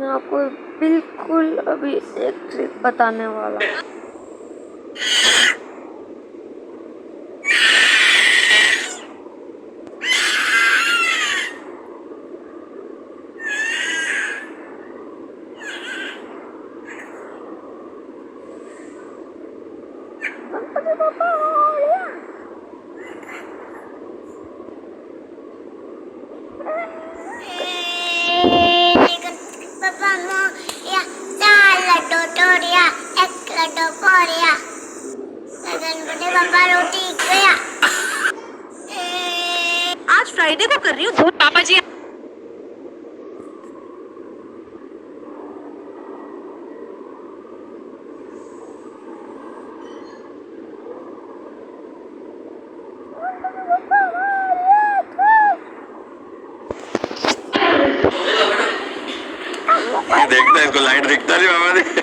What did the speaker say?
मैं आपको बिल्कुल अभी एक ट्रिक बताने वाला हूँ। Ganpati Bappa Morya. Papa mo ya lado toria ek lado korea Ganpati Bappa रोटी गया। आज फ्राइडे को कर रही हूँ धूप पापा जी। देखता है इसको लाइट दिखता नहीं बाबा ने।